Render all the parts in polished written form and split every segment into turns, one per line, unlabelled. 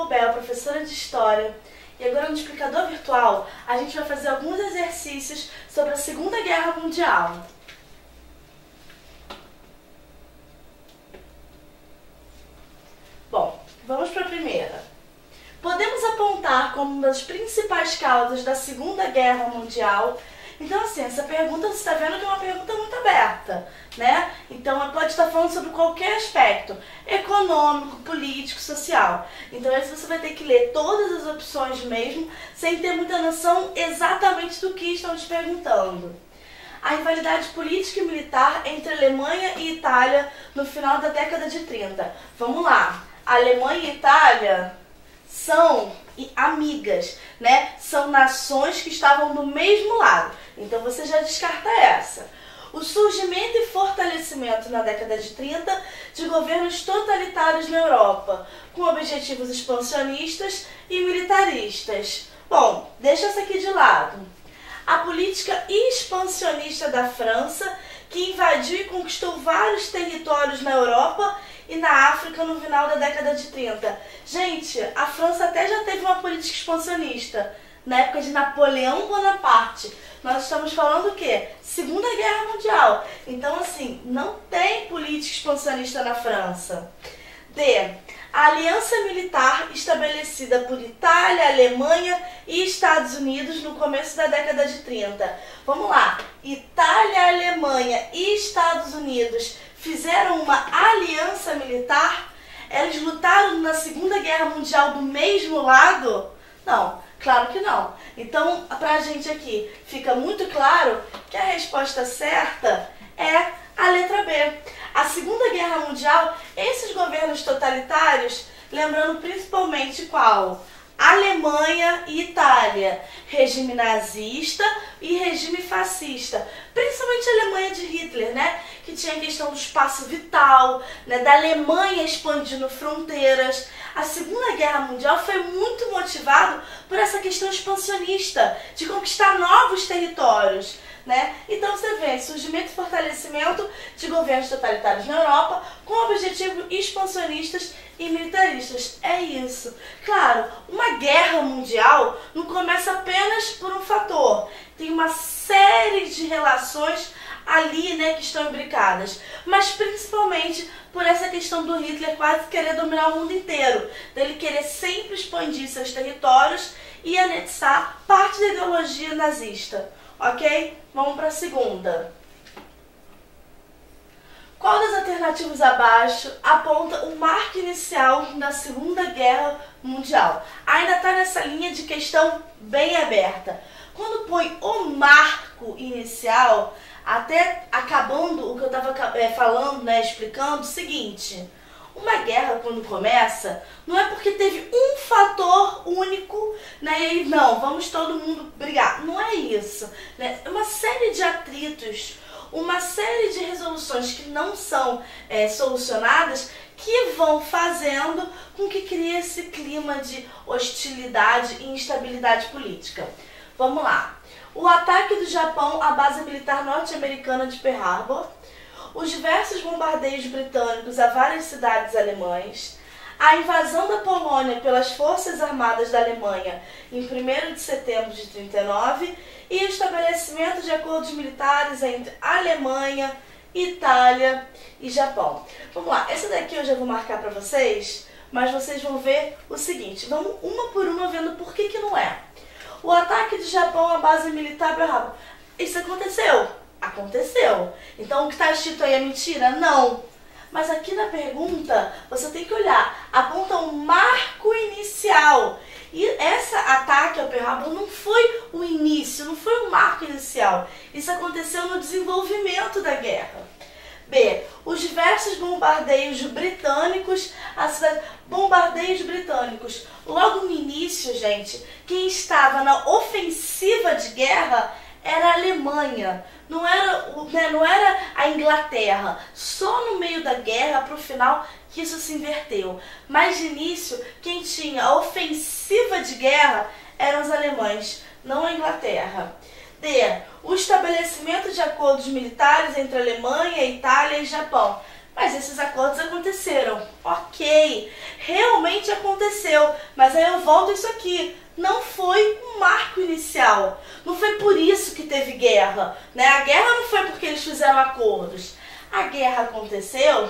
Bel, professora de História, e agora no explicador virtual a gente vai fazer alguns exercícios sobre a Segunda Guerra Mundial. Bom, vamos para a primeira. Podemos apontar como uma das principais causas da Segunda Guerra Mundial. Então, assim, essa pergunta você está vendo que é uma pergunta muito aberta, né? Então, pode estar falando sobre qualquer aspecto, econômico, político, social. Então, aí você vai ter que ler todas as opções mesmo, sem ter muita noção exatamente do que estão te perguntando. A rivalidade política e militar entre Alemanha e Itália no final da década de 30. Vamos lá. Alemanha e Itália são amigas, né? São nações que estavam do mesmo lado. Então você já descarta essa. O surgimento e fortalecimento na década de 30 de governos totalitários na Europa, com objetivos expansionistas e militaristas. Bom, deixa essa aqui de lado. A política expansionista da França, que invadiu e conquistou vários territórios na Europa e na África no final da década de 30. Gente, a França até já teve uma política expansionista, na época de Napoleão Bonaparte. Nós estamos falando o quê? Segunda Guerra Mundial. Então, assim, não tem política expansionista na França. D. A aliança militar estabelecida por Itália, Alemanha e Estados Unidos no começo da década de 30. Vamos lá. Itália, Alemanha e Estados Unidos fizeram uma aliança militar? Eles lutaram na Segunda Guerra Mundial do mesmo lado? Não, claro que não. Então, pra gente aqui, fica muito claro que a resposta certa é a letra B. A Segunda Guerra Mundial, esses governos totalitários, lembrando principalmente qual? Alemanha e Itália, regime nazista e regime fascista, principalmente a Alemanha de Hitler, né? Que tinha a questão do espaço vital, né? Da Alemanha expandindo fronteiras. A Segunda Guerra Mundial foi muito motivado por essa questão expansionista, de conquistar novos territórios, né? Então você vê surgimento e fortalecimento de governos totalitários na Europa com objetivos expansionistas e militaristas. É isso. Claro, uma guerra mundial não começa apenas por um fator. Tem uma série de relações ali, né, que estão imbricadas. Mas principalmente por essa questão do Hitler quase querer dominar o mundo inteiro. Dele querer sempre expandir seus territórios e anexar parte da ideologia nazista. Ok? Vamos para a segunda. Qual das alternativas abaixo aponta o marco inicial da Segunda Guerra Mundial? Ainda está nessa linha de questão bem aberta. Quando põe o marco inicial, até acabando o que eu estava falando, né, explicando, o seguinte: uma guerra, quando começa, não é porque teve um fator único, né, e aí, não, vamos todo mundo brigar. Não é isso, né? É uma série de atritos, uma série de resoluções que não são solucionadas, que vão fazendo com que crie esse clima de hostilidade e instabilidade política. Vamos lá. O ataque do Japão à base militar norte-americana de Pearl Harbor, os diversos bombardeios britânicos a várias cidades alemãs, a invasão da Polônia pelas forças armadas da Alemanha em 1º de setembro de 39 e o estabelecimento de acordos militares entre Alemanha, Itália e Japão. Vamos lá, essa daqui eu já vou marcar para vocês, mas vocês vão ver o seguinte, vamos uma por uma vendo por que não é. O ataque do Japão à base militar Pearl Harbor, isso aconteceu? Aconteceu. Então o que está escrito aí é mentira? Não. Mas aqui na pergunta você tem que olhar, aponta um marco inicial. E esse ataque ao Pearl Harbor não foi o início, não foi o marco inicial. Isso aconteceu no desenvolvimento da guerra. B. Os diversos bombardeios britânicos, bombardeios britânicos. Logo no início, gente, quem estava na ofensiva de guerra era a Alemanha, não era a Inglaterra. Só no meio da guerra, para o final, que isso se inverteu. Mas de início, quem tinha a ofensiva de guerra eram os alemães, não a Inglaterra. D. O estabelecimento de acordos militares entre Alemanha, Itália e Japão. Mas esses acordos aconteceram. Ok. realmente aconteceu. Mas aí eu volto isso aqui. Não foi um marco inicial. Não foi por isso que teve guerra, né? A guerra não foi porque eles fizeram acordos. A guerra aconteceu,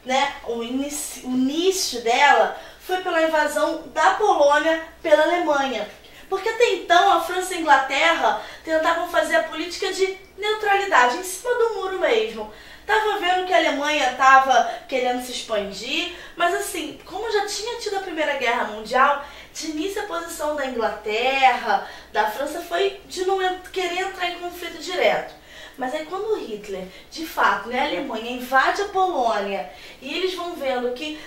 né? O início dela foi pela invasão da Polônia pela Alemanha. Porque até então a França e a Inglaterra tentavam fazer a política de neutralidade, em cima do muro mesmo. Tava vendo que a Alemanha estava querendo se expandir, mas assim, como já tinha tido a Primeira Guerra Mundial, de início a posição da Inglaterra, da França foi de não querer entrar em conflito direto. Mas aí quando Hitler, de fato, né, a Alemanha invade a Polônia e eles vão vendo que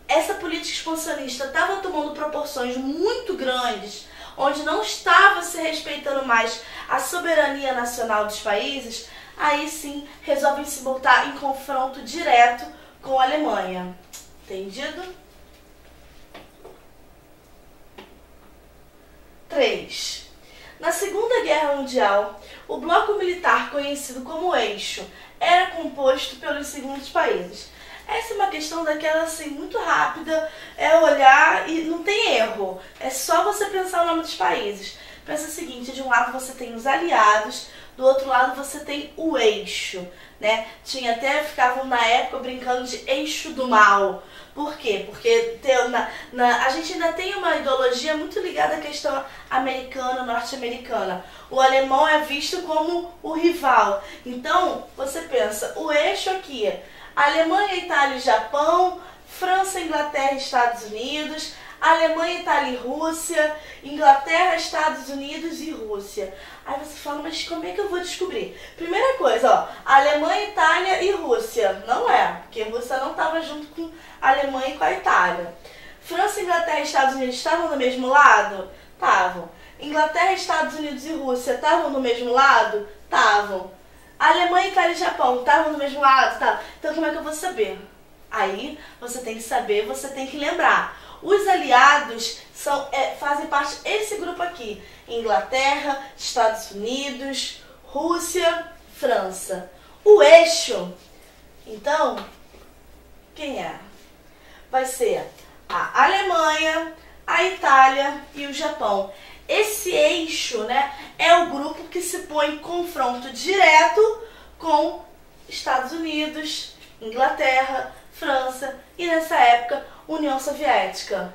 essa política expansionista estava tomando proporções muito grandes, onde não estava se respeitando mais a soberania nacional dos países, aí sim resolvem se botar em confronto direto com a Alemanha. Entendido? 3. Na Segunda Guerra Mundial, o bloco militar conhecido como Eixo era composto pelos seguintes países. Essa é uma questão daquela assim, muito rápida, é olhar e não tem erro. É só você pensar o nome dos países. Pensa o seguinte, de um lado você tem os aliados, do outro lado você tem o eixo, né? Ficavam na época brincando de eixo do mal. Por quê? Porque a gente ainda tem uma ideologia muito ligada à questão americana, norte-americana. O alemão é visto como o rival. Então, você pensa, o eixo aqui, Alemanha, Itália e Japão, França, Inglaterra e Estados Unidos, Alemanha, Itália e Rússia, Inglaterra, Estados Unidos e Rússia. Aí você fala, mas como é que eu vou descobrir? Primeira coisa, ó, Alemanha, Itália e Rússia. Não é, porque a Rússia não estava junto com a Alemanha e com a Itália. França, Inglaterra e Estados Unidos estavam do mesmo lado? Estavam. Inglaterra, Estados Unidos e Rússia estavam do mesmo lado? Estavam. Alemanha, Itália e Japão estavam do mesmo lado? Tá. Então como é que eu vou saber? Aí você tem que saber, você tem que lembrar. Os aliados fazem parte desse grupo aqui. Inglaterra, Estados Unidos, Rússia, França. O eixo, então, quem é? Vai ser a Alemanha, a Itália e o Japão. Esse eixo, né, é o grupo que se põe em confronto direto com Estados Unidos, Inglaterra, França e nessa época União Soviética.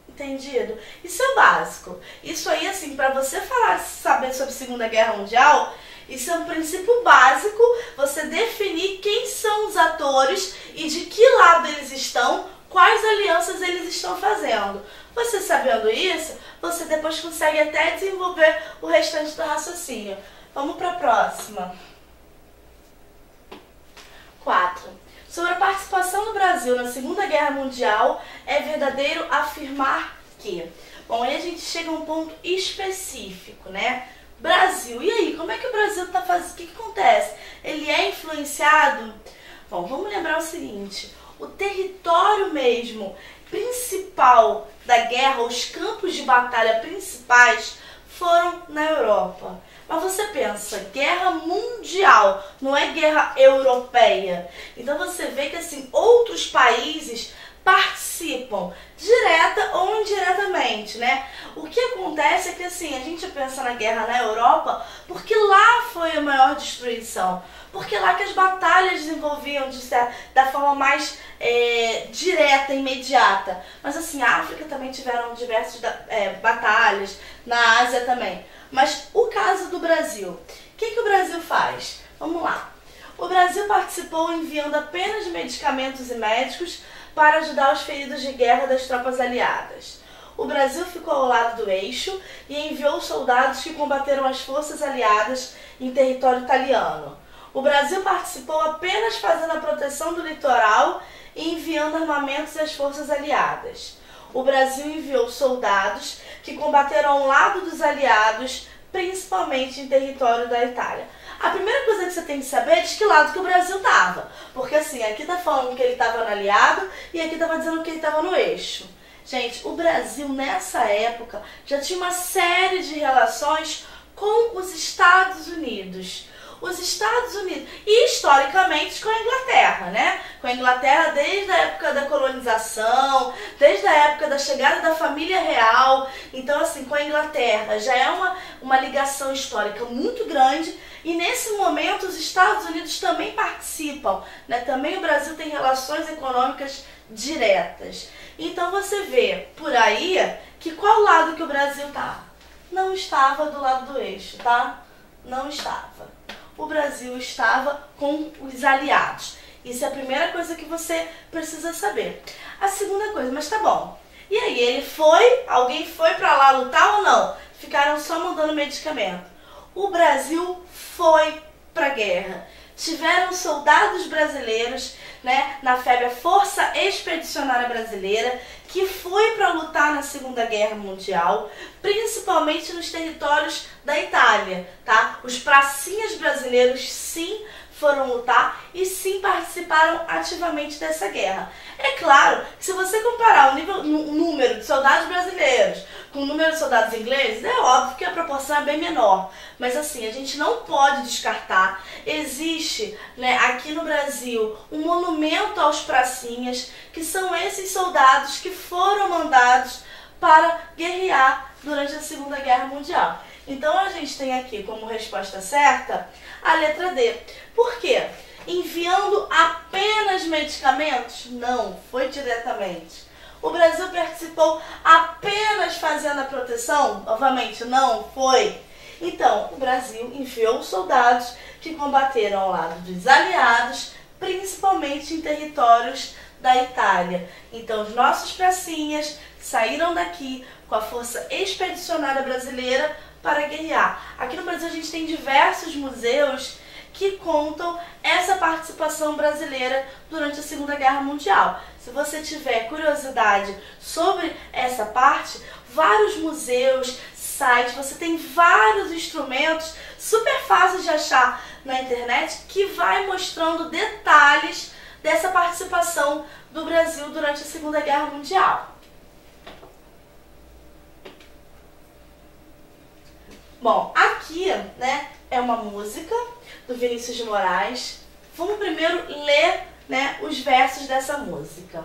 Entendido? Isso é o básico. Isso aí, assim, para você saber sobre a Segunda Guerra Mundial, isso é um princípio básico, você definir quem são os atores e de que lado eles estão, quais alianças eles estão fazendo. Você sabendo isso, você depois consegue até desenvolver o restante do raciocínio. Vamos para a próxima. 4. Sobre a participação do Brasil na Segunda Guerra Mundial, é verdadeiro afirmar que... Bom, aí a gente chega a um ponto específico, né? Brasil. E aí, como é que o Brasil está fazendo? O que acontece? Ele é influenciado? Bom, vamos lembrar o seguinte. O território mesmo principal da guerra, os campos de batalha principais foram na Europa. Mas você pensa, guerra mundial, não é guerra europeia. Então você vê que assim, outros países participam, direta ou indiretamente, né? O que acontece é que assim, a gente pensa na guerra na Europa porque lá foi a maior destruição. Porque lá que as batalhas desenvolviam da forma mais direta, imediata. Mas assim, a África também tiveram diversas batalhas, na Ásia também. Mas o caso do Brasil, o que o Brasil faz? Vamos lá. O Brasil participou enviando apenas medicamentos e médicos para ajudar os feridos de guerra das tropas aliadas. O Brasil ficou ao lado do eixo e enviou soldados que combateram as forças aliadas em território italiano. O Brasil participou apenas fazendo a proteção do litoral e enviando armamentos às forças aliadas. O Brasil enviou soldados que combateram ao lado dos aliados, principalmente em território da Itália. A primeira coisa que você tem que saber é de que lado que o Brasil estava. Porque assim, aqui tá falando que ele estava no aliado e aqui estava dizendo que ele estava no eixo. Gente, o Brasil nessa época já tinha uma série de relações com os Estados Unidos. os Estados Unidos e historicamente com a Inglaterra, né? Com a Inglaterra desde a época da colonização, desde a época da chegada da família real. Então, assim, com a Inglaterra já é uma ligação histórica muito grande. E nesse momento os Estados Unidos também participam, né? Também o Brasil tem relações econômicas diretas. Então você vê por aí que qual lado que o Brasil tá? Não estava do lado do eixo, tá? Não estava. O Brasil estava com os aliados. Isso é a primeira coisa que você precisa saber. A segunda coisa, mas tá bom. E aí, ele foi? Alguém foi pra lá lutar ou não? Ficaram só mandando medicamento. O Brasil foi pra guerra. Tiveram soldados brasileiros, né, na FEB, a Força Expedicionária Brasileira, que foi para lutar na Segunda Guerra Mundial, principalmente nos territórios da Itália, tá? Os pracinhas brasileiros, sim, foram lutar e sim participaram ativamente dessa guerra. É claro que se você comparar o número de soldados brasileiros com o número de soldados ingleses, é óbvio que a proporção é bem menor. Mas assim, a gente não pode descartar. Existe, né, aqui no Brasil um monumento aos pracinhas, que são esses soldados que foram mandados para guerrear durante a Segunda Guerra Mundial. Então a gente tem aqui como resposta certa a letra D. Por quê? Enviando apenas medicamentos? Não, foi diretamente. O Brasil participou apenas fazendo a proteção? Obviamente não foi. Então, o Brasil enviou soldados que combateram ao lado dos aliados, principalmente em territórios da Itália. Então, os nossos pracinhas saíram daqui com a Força Expedicionária Brasileira para guerrear. Aqui no Brasil a gente tem diversos museus que contam essa participação brasileira durante a Segunda Guerra Mundial. Se você tiver curiosidade sobre essa parte, vários museus, sites, você tem vários instrumentos super fáceis de achar na internet que vai mostrando detalhes dessa participação do Brasil durante a Segunda Guerra Mundial. Bom, aqui, né, é uma música do Vinícius de Moraes. Vamos primeiro ler, né, os versos dessa música.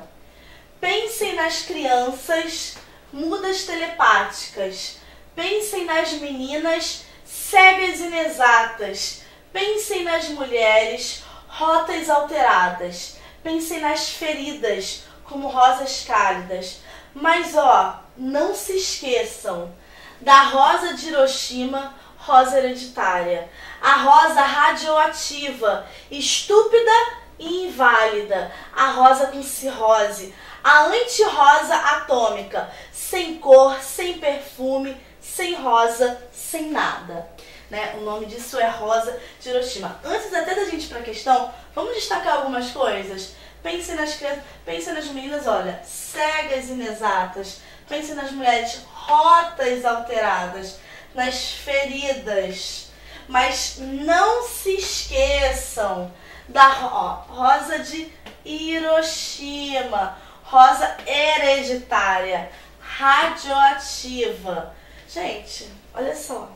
Pensem nas crianças mudas telepáticas. Pensem nas meninas cegas inexatas. Pensem nas mulheres rotas alteradas. Pensem nas feridas como rosas cálidas. Mas, ó, não se esqueçam da rosa de Hiroshima, rosa hereditária, a rosa radioativa, estúpida e inválida, a rosa com cirrose, a anti-rosa atômica, sem cor, sem perfume, sem rosa, sem nada. Né? O nome disso é rosa de Hiroshima. Antes até da gente ir para a questão, vamos destacar algumas coisas. Pense nas crianças, pense nas meninas, olha, cegas inexatas. Pense nas mulheres rotas alteradas, nas feridas. Mas não se esqueçam da rosa de Hiroshima, rosa hereditária, radioativa. Gente, olha só,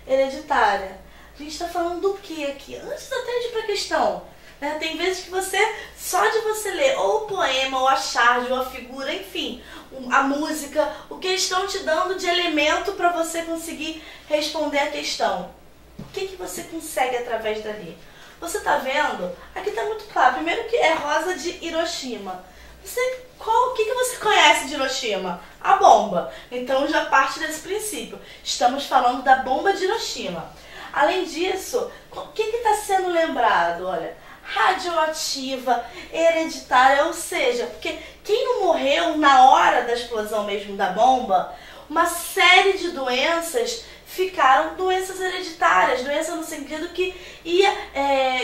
hereditária. A gente está falando do que aqui? Antes até de ir para a questão. Tem vezes que você, só de você ler ou o poema, ou a charge, ou a figura, enfim, a música, o que estão te dando de elemento para você conseguir responder a questão. O que você consegue através dali? Você tá vendo? Aqui tá muito claro. Primeiro que é rosa de Hiroshima. O que você conhece de Hiroshima? A bomba. Então já parte desse princípio. Estamos falando da bomba de Hiroshima. Além disso, o que está sendo lembrado? Olha, radioativa, hereditária, ou seja, porque quem não morreu na hora da explosão mesmo da bomba, uma série de doenças ficaram doenças hereditárias, doença no sentido que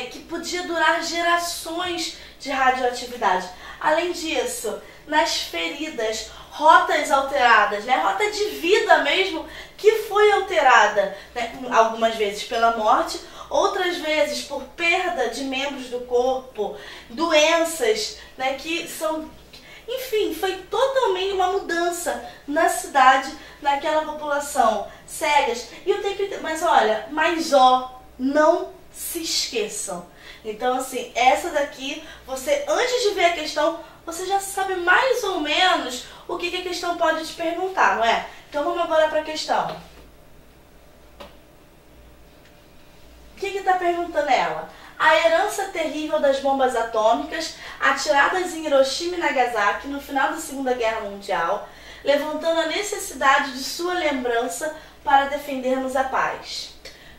que podia durar gerações de radioatividade. Além disso, nas feridas, rotas alteradas, né? Rota de vida mesmo que foi alterada, né? Algumas vezes pela morte, outras vezes por perda de membros do corpo, doenças, né? Que são, enfim, foi totalmente uma mudança na cidade, naquela população cegas. E eu tenho que, mas olha, não se esqueçam. Então, assim, essa daqui, você, antes de ver a questão, você já sabe mais ou menos o que a questão pode te perguntar, não é? Então, vamos agora para a questão. O que está perguntando ela? A herança terrível das bombas atômicas atiradas em Hiroshima e Nagasaki no final da Segunda Guerra Mundial, levantando a necessidade de sua lembrança para defendermos a paz.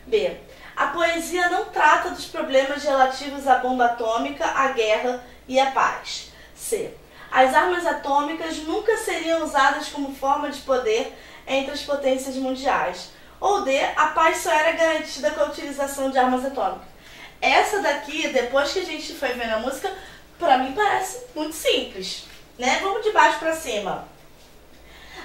B. A poesia não trata dos problemas relativos à bomba atômica, à guerra e à paz. C. As armas atômicas nunca seriam usadas como forma de poder entre as potências mundiais. Ou D. A paz só era garantida com a utilização de armas atômicas. Essa daqui, depois que a gente foi vendo a música, pra mim parece muito simples, né? Vamos de baixo pra cima.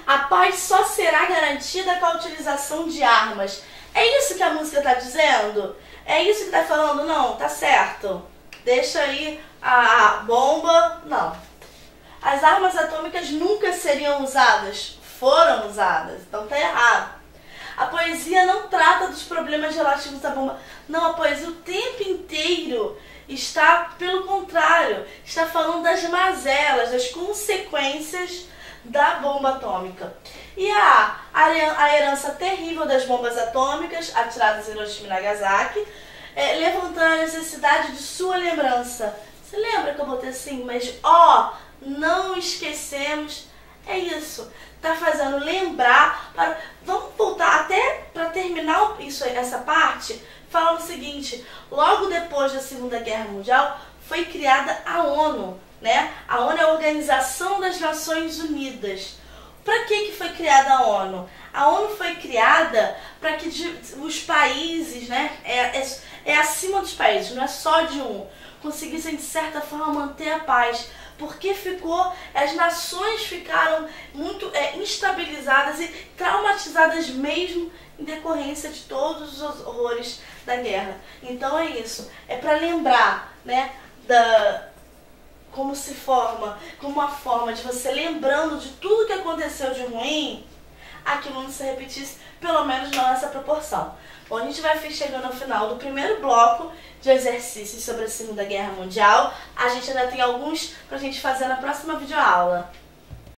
A paz só será garantida com a utilização de armas. É isso que a música tá dizendo? É isso que tá falando? Não, tá certo. Deixa aí a bomba. Não. As armas atômicas nunca seriam usadas. Foram usadas. Então tá errado. A poesia não trata dos problemas relativos à bomba. Não, a poesia o tempo inteiro está, pelo contrário, está falando das mazelas, das consequências da bomba atômica. E a herança terrível das bombas atômicas atiradas em Hiroshima e Nagasaki, levantando a necessidade de sua lembrança. Você lembra que eu botei assim, mas não esquecemos. É isso, tá fazendo lembrar. Vamos voltar até para terminar essa parte, falando o seguinte: logo depois da Segunda Guerra Mundial foi criada a ONU, né? A ONU é a Organização das Nações Unidas. Para que foi criada a ONU? A ONU foi criada para que os países, né? É acima dos países, não é só de um, conseguissem de certa forma manter a paz. Porque as nações ficaram muito instabilizadas e traumatizadas mesmo em decorrência de todos os horrores da guerra. Então é isso, é para lembrar, né, como se forma, como uma forma de você lembrando de tudo que aconteceu de ruim, aquilo não se repetisse, pelo menos não nessa proporção. Bom, a gente vai chegando ao final do primeiro bloco de exercícios sobre a Segunda Guerra Mundial. A gente ainda tem alguns pra gente fazer na próxima videoaula.